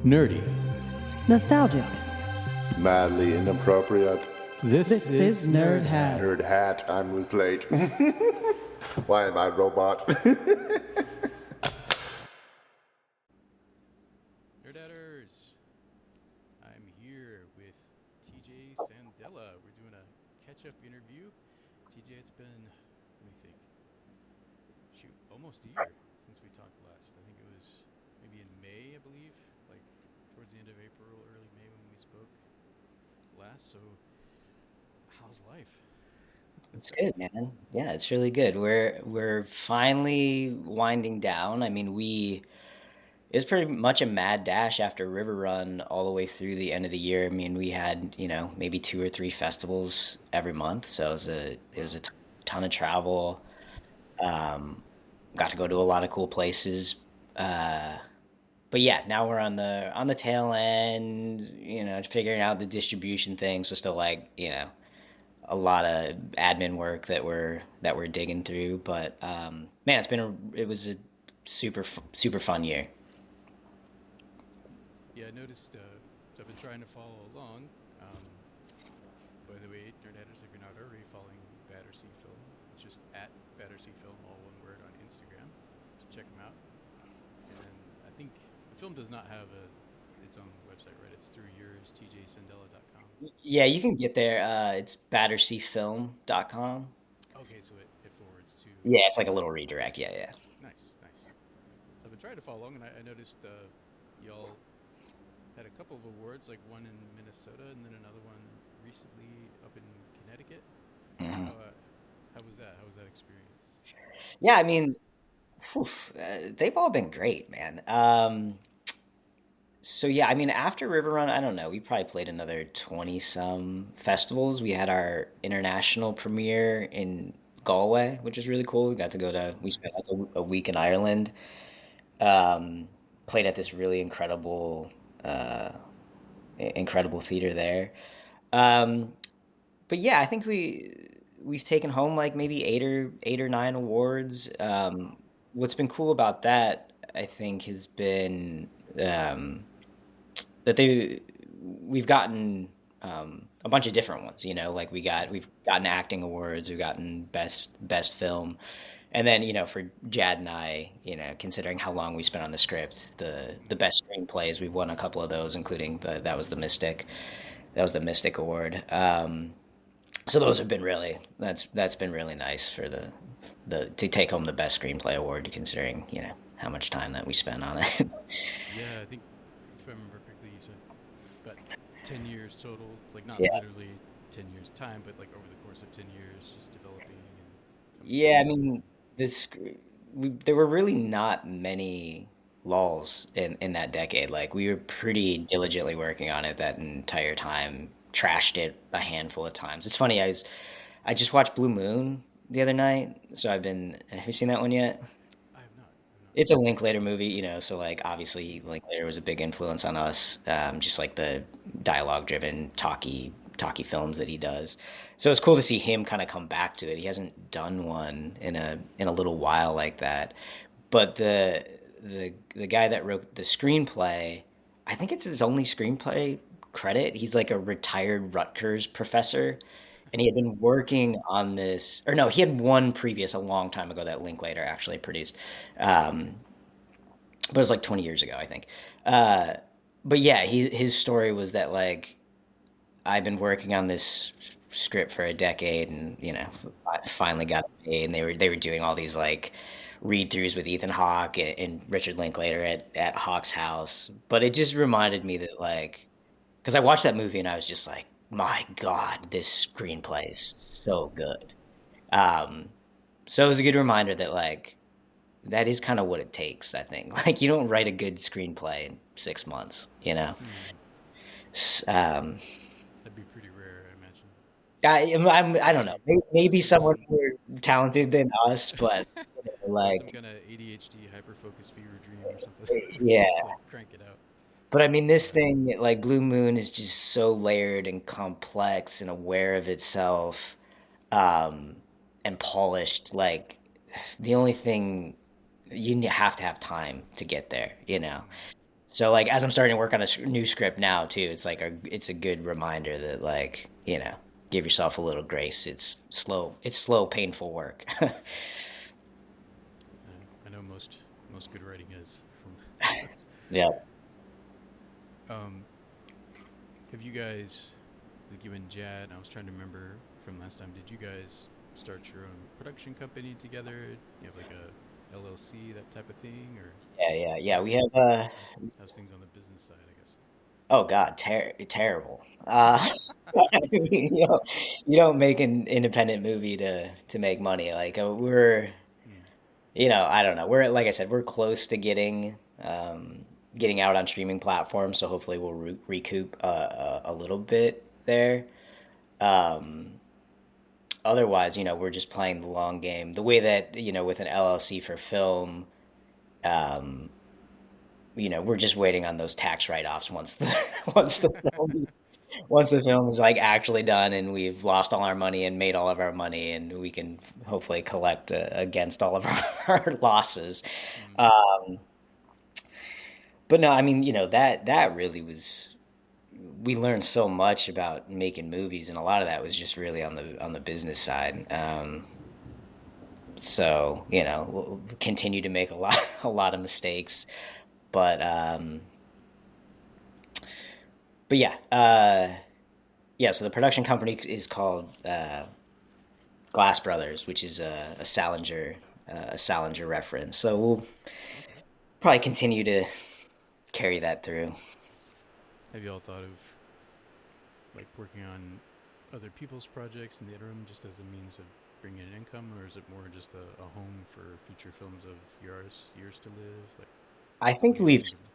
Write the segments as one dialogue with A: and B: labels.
A: Nerdy.
B: Nostalgic.
C: Madly inappropriate.
A: This
B: is Nerdhat.
C: Nerdhat, I was late. Why am I robot?
A: Nerdhatters. I'm here with TJ Sandella. We're doing a catch-up interview. TJ, it's been, let me think, almost a year since we talked last. I think it was maybe in May, I believe, like towards the end of April, early May when we spoke last. So, how's life?
D: It's good, man. Yeah, it's really good. We're finally winding down. I mean, it was pretty much a mad dash after RiverRun all the way through the end of the year. I mean, we had, maybe 2 or 3 festivals every month, so it was a ton of travel. Got to go to a lot of cool places. But yeah, now we're on the tail end, figuring out the distribution thing. So still a lot of admin work that we're digging through. But man, it was a super fun year.
A: Yeah, I noticed. I've been trying to follow along. By the way, Nerdhatters, if you're not already following Battersea Film, it's just at Battersea Film, all one word, on Instagram. So check them out. And then I think the film does not have its own website, right? It's through yours, tjsandella.com.
D: Yeah, you can get there. It's batterseafilm.com.
A: Okay, so it forwards to.
D: Yeah, it's like a little redirect. Yeah.
A: Nice. So I've been trying to follow along, and I noticed y'all had a couple of awards, like one in Minnesota and then another one recently up in Connecticut.
D: Mhm.
A: How was that? How was that experience?
D: Yeah, I mean, they've all been great, man. So yeah, I mean, after RiverRun, I don't know, we probably played another 20 some festivals. We had our international premiere in Galway, which was really cool. We spent like a week in Ireland. Played at this really uh, incredible theater there. Um, but yeah, I think we've taken home like maybe 8 or 9 awards. What's been cool about that, I think, has been um, that we've gotten a bunch of different ones. Like we've gotten acting awards, we've gotten best film, and then for Jad and I, considering how long we spent on the script, the best screenplays, we've won a couple of those, including that was the Mystic Award. So those have been that's been really nice for the to take home the best screenplay award, considering how much time that we spent on it.
A: Yeah, I think if I remember correctly, you said about 10 years total, like not
D: Yeah.
A: literally 10 years time, but like over the course of 10 years, just developing and coming
D: Yeah, I
A: together.
D: mean, this there were really not many lulls in that decade. Like we were pretty diligently working on it that entire time. Trashed it a handful of times. It's funny. I just watched Blue Moon the other night, so I've been. Have you seen that one yet?
A: I have not. I have not.
D: It's a Linklater movie, so like obviously Linklater was a big influence on us. Just like the dialogue-driven, talky films that he does. So it's cool to see him kind of come back to it. He hasn't done one in a little while like that. But the guy that wrote the screenplay, I think it's his only screenplay credit. He's like a retired Rutgers professor, and he had been working on this, or no, he had one previous a long time ago that Linklater actually produced. Um, but it was like 20 years ago, I think. Uh, but yeah, his story was that like I've been working on this script for a decade, and I finally got it made. And they were doing all these like read throughs with Ethan Hawke and Richard Linklater at Hawke's house. But it just reminded me that like because I watched that movie and I was just like, my God, this screenplay is so good. Um, so it was a good reminder that like that is kind of what it takes. I think like you don't write a good screenplay in 6 months.
A: Hmm.
D: S- Um,
A: That'd be pretty rare, I imagine.
D: I don't know.
A: Especially,
D: Maybe
A: especially
D: someone
A: when
D: more talented than us, but
A: or some
D: like,
A: kind of ADHD hyperfocus fever dream or something.
D: yeah.
A: Just like crank it out.
D: But I mean, this
A: Uh,
D: thing, like Blue Moon, is just so layered and complex and aware of itself, um, and polished. Like, the only thing have to have time to get there. So like as I'm starting to work on a new script now too, it's like it's a good reminder that like, give yourself a little grace. It's slow, painful work.
A: I know most good writing is from.
D: Yeah.
A: um, have you guys, like you and Jad? I was trying to remember from last time. Did you guys start your own production company together? You have like a LLC, that type of thing, or
D: Yeah. We
A: how's
D: have
A: how's things on the business side? I guess.
D: oh God, terrible. You don't make an independent movie to make money. Like
A: Hmm.
D: I don't know. We're like I said, we're close to getting out on streaming platforms, so hopefully we'll recoup a little bit there. Um, Otherwise, we're just playing the long game. The way that with an LLC for film, um, we're just waiting on those tax write-offs once the once the film is once the film is like actually done and we've lost all our money and made all of our money and we can hopefully collect against all of our losses.
A: Hmm.
D: Um, but no, I mean, that really was we learned so much about making movies, and a lot of that was just really on the business side. So we'll continue to make a lot a lot of mistakes, but yeah, yeah. So the production company is called Glass Brothers, which is a Salinger reference. So we'll
A: Okay.
D: probably continue to carry that through.
A: Have you all thought of like working on other people's projects in the interim, just as a means of bringing in income, or is it more just a home for future films of yours to live? Like,
D: I
A: what
D: think
A: are you guys
D: we've
A: thinking?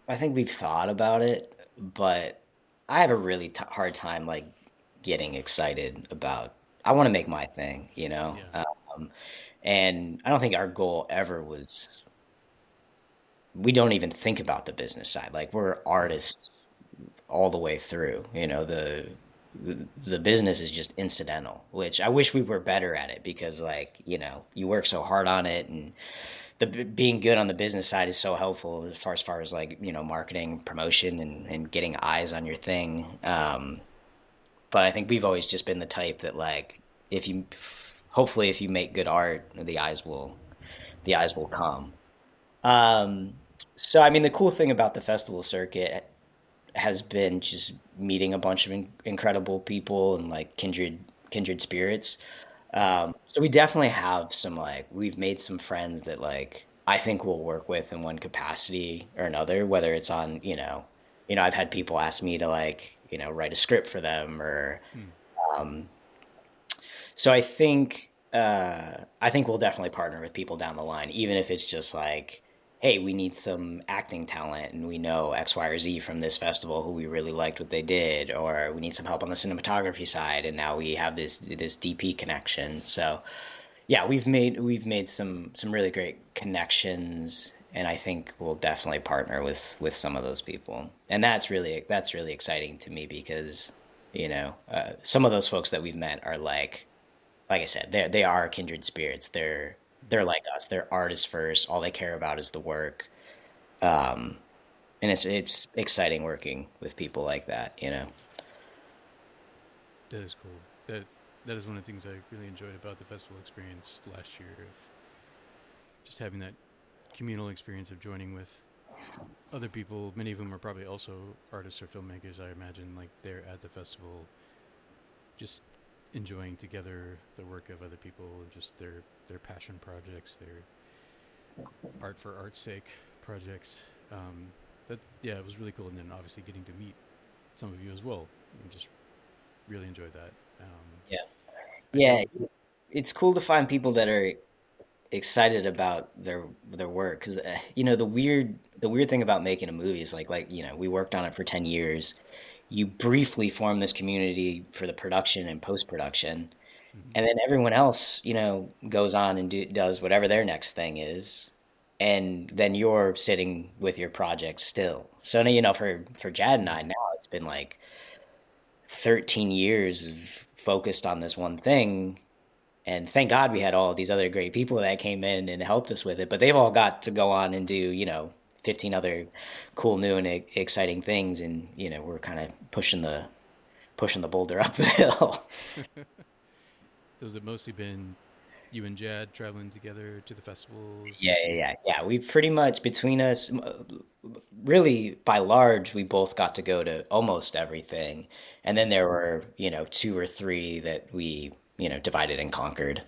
D: I think we've thought about it, but I have a really hard time like getting excited about. I want to make my thing.
A: Yeah.
D: And I don't think our goal ever was. We don't even think about the business side. Like we're
A: Hmm.
D: artists all the way through. The business is just incidental, which I wish we were better at it because like you work so hard on it and being good on the business side is so helpful as far as like marketing promotion and getting eyes on your thing. But I think we've always just been the type that like if you hopefully if you make good art the eyes will come. um, so I mean the cool thing about the festival circuit has been just meeting a bunch of incredible people and like kindred spirits.
A: Hmm.
D: So we definitely have some like we've made some friends that like I think we'll work with in one capacity or another, whether it's on I've had people ask me to like write a script for them or
A: Hmm.
D: um, so I think we'll definitely partner with people down the line, even if it's just like, hey, we need some acting talent and we know X, Y, or Z from this festival who we really liked what they did, or we need some help on the cinematography side and now we have this DP connection. So yeah, we've made some really great connections and I think we'll definitely partner with some of those people. And that's really exciting to me because some of those folks that we've met are like I said, they are kindred spirits. They're
A: Hmm.
D: like us. They're artists first. All they care about is the work. Um, and it's exciting working with people like that.
A: That is cool. That is one of the things I really enjoyed about the festival experience last year, of just having that communal experience of joining with other people. Many of them are probably also artists or filmmakers, I imagine. Like they're at the festival, just enjoying together the work of other people, just their passion projects, their art for art's sake projects. That yeah, it was really cool, and then obviously getting to meet some of you as well, and just really enjoyed that.
D: Yeah.
A: I
D: Yeah.
A: know.
D: It's cool to find people that are excited about their work because the weird thing about making a movie is like we worked on it for 10 years. You briefly form this community for the production and post production.
A: Hmm.
D: And then everyone else, goes on and does whatever their next thing is, and then you're sitting with your project still. So for Jad and I
A: Hmm.
D: now, it's been like 13 years of focused on this one thing, and thank God we had all these other great people that came in and helped us with it. But they've all got to go on and do 15 other cool, new, and exciting things, and we're kind of pushing the boulder up the hill.
A: So has it mostly been you and Jad traveling together to the
D: Yeah,
A: festivals?
D: yeah, yeah, yeah. We pretty much between us, really by large, we both got to go to almost everything, and then there were two or three that we divided and conquered.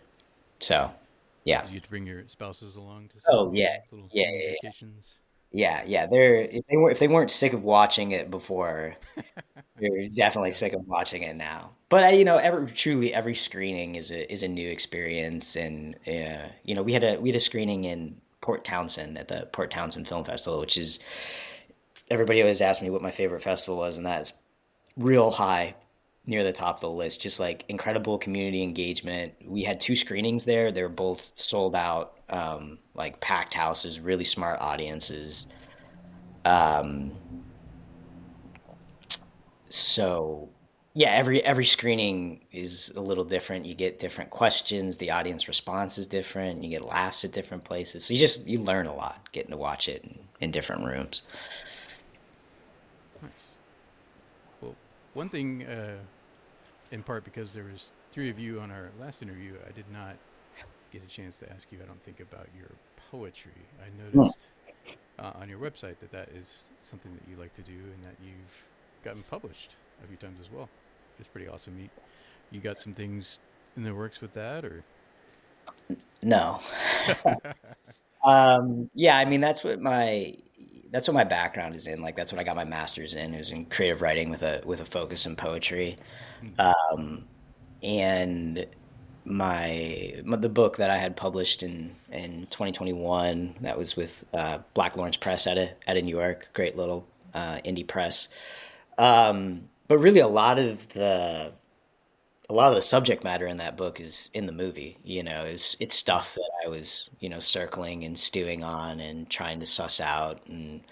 D: So, yeah.
A: Did you get to bring your spouses along to some of
D: Oh
A: the
D: yeah,
A: little
D: yeah,
A: mini
D: yeah,
A: vacations?
D: yeah, yeah. They're
A: Nice.
D: if they weren't sick of watching it before, they're definitely
A: Yeah.
D: sick of watching it now. But truly every screening is a new experience, and we had a screening in Port Townsend at the Port Townsend Film Festival, which is everybody always asks me what my favorite festival was, and that's real high near the top of the list. Just like incredible community engagement. We had two screenings there. They were both sold out, like packed houses, really smart audiences. Um, So, yeah, every screening is a little different. You get different questions. The audience response is different. You get laughs at different places. So you learn a lot getting to watch it in different rooms.
A: Nice. Well, one thing, in part because there was three of you on our last interview, I did not get a chance to ask you, I don't think, about your poetry. I
D: Hmm.
A: noticed on your website that that is something that you like to do and that you've gotten published a few times as well. It's pretty awesome. You got some things in the works with that, or?
D: No. Yeah, I mean that's what my background is in. Like that's what I got my master's in, is in creative writing with a focus in poetry.
A: Mhm.
D: And the book that I had published in 2021, that was with Black Lawrence Press out of New York, great little indie press. But really, a lot of the subject matter in that book is in the movie. It's
A: Yeah.
D: stuff that I was circling and stewing on and trying to suss out. And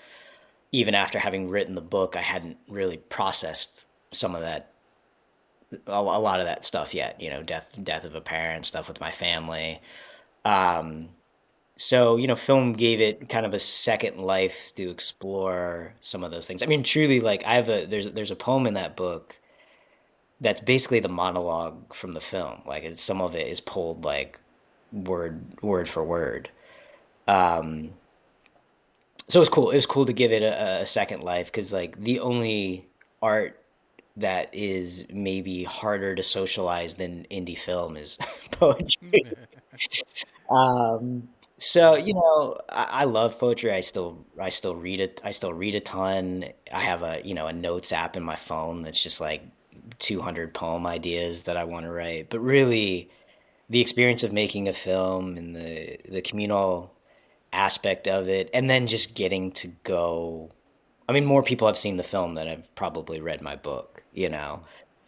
D: even after having written the book, I hadn't really processed some of that, a lot of that stuff yet. Death of a parent, stuff with my family. So, film gave it kind of a second life to explore some of those things. I mean, truly, like there's a poem in that book that's basically the monologue from the film. Like some of it is pulled like word for word. So it was cool. It was cool to give it a second life, because like the only art that is maybe harder to socialize than indie film is poetry. So
A: Yeah.
D: I love poetry. I still read it. I still read a ton. I have a notes app in my phone that's just like 200 poem ideas that I want to write. But really, the experience of making a film and the communal aspect of it, and then just getting to go. I mean, more people have seen the film than have probably read my book.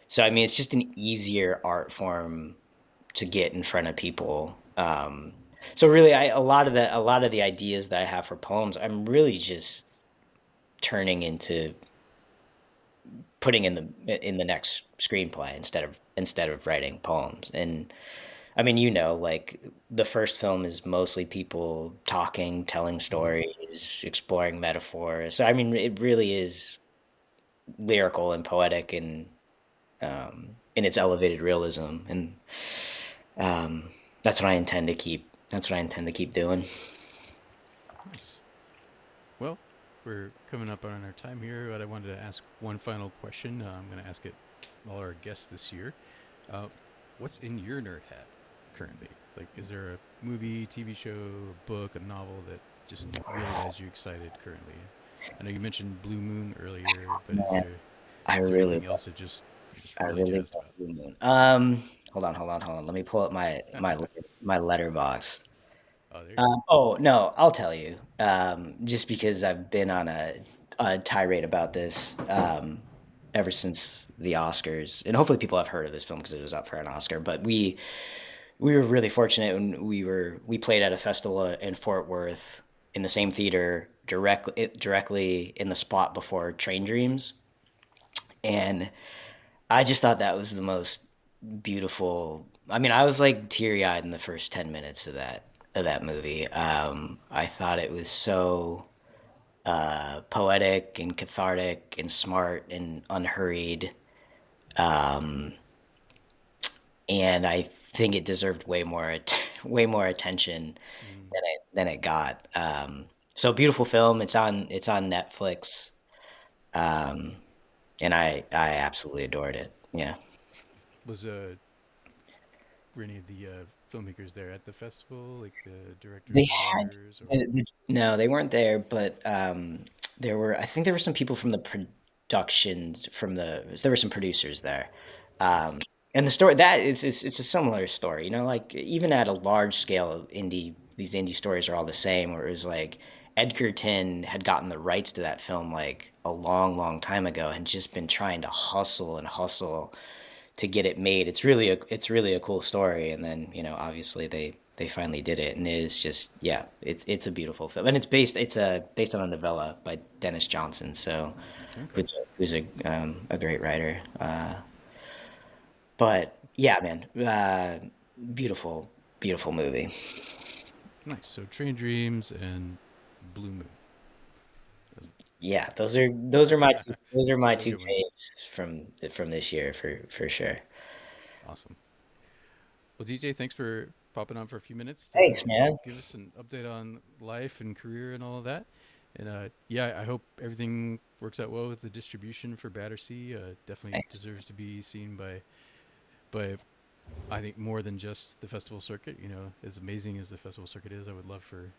D: So I mean, it's just an easier art form to get in front of people. So really, a lot of the ideas that I have for poems, I'm really just turning into putting in the next screenplay instead of writing poems. And I mean, like the first film is mostly people talking, telling
A: Mhm.
D: stories, exploring metaphors. So I mean, it really is lyrical and poetic, and in its elevated realism, and um, that's what I intend to keep. That's what I intend to keep doing.
A: Nice. Well, we're coming up on our time here, but I wanted to ask one final question. I'm going to ask it all our guests this year. Uh, what's in your nerd hat currently? Like, is there a movie, TV show, a book, a novel that just really has you excited currently? I know you mentioned Blue Moon earlier, but is
D: Man,
A: there
D: I
A: is there
D: really,
A: anything else that just you're just
D: I
A: really
D: really
A: jazzed
D: love
A: about?
D: Blue Moon. Hold on, hold on, hold on. Let me pull up my letterbox.
A: Oh, there you go.
D: Oh no, I'll tell you. Just because I've been on a tirade about this ever since the Oscars, and hopefully people have heard of this film because it was up for an Oscar. But we were really fortunate when we played at a festival in Fort Worth in the same theater directly in the spot before Train Dreams, and I just thought that was the most beautiful. I mean, I was like teary eyed in the first 10 minutes of that movie. I thought it was so poetic and cathartic and smart and unhurried. Um, and I think it deserved way more attention
A: Mm,
D: than it got. So beautiful film. It's on Netflix, um, and I absolutely adored it. Yeah,
A: was were any of the filmmakers there at the festival, like the
D: they
A: directors or
D: had
A: writers, or?
D: no, they weren't there, but there were. I think there were some people from the productions from the. There were some producers there.
A: Nice.
D: Um, and the story that it's a similar story, you know, like even at a large scale, these indie stories are all the same. Where it was like Edgerton had gotten the rights to that film like a long time ago, and just been trying to hustle and hustle to get it made. It's really a cool story, and then obviously they finally did it, and it is just yeah, it's a beautiful film, and it's based on a novella by Dennis Johnson, so
A: Okay.
D: who's a great writer. But yeah, man, beautiful movie.
A: Nice. So Train Dreams and Blue Moon. That's
D: Yeah, those are my
A: two real
D: two
A: good ones.
D: faves from this year for sure.
A: Awesome. Well, DJ, thanks for popping on for a few minutes to
D: Thanks,
A: just
D: man.
A: give us an update on life and career and all of that. And yeah, I hope everything works out well with the distribution for Battersea. Definitely
D: Thanks.
A: deserves to be seen by I think more than just the festival circuit. You know, as amazing as the festival circuit is, I would love for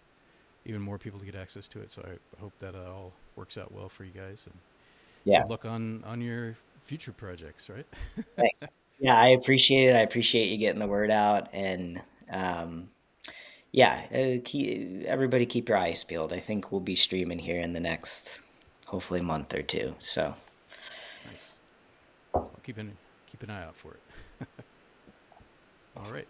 A: even more people to get access to it. So I hope that all works out well for you guys. And
D: Yeah.
A: good luck on your future projects. Right.
D: Thanks. Yeah, I appreciate it. I appreciate you getting the word out, and um, yeah, everybody keep your eyes peeled. I think we'll be streaming here in the next, hopefully, month or two. So,
A: Nice. I'll keep an eye out for it. All right.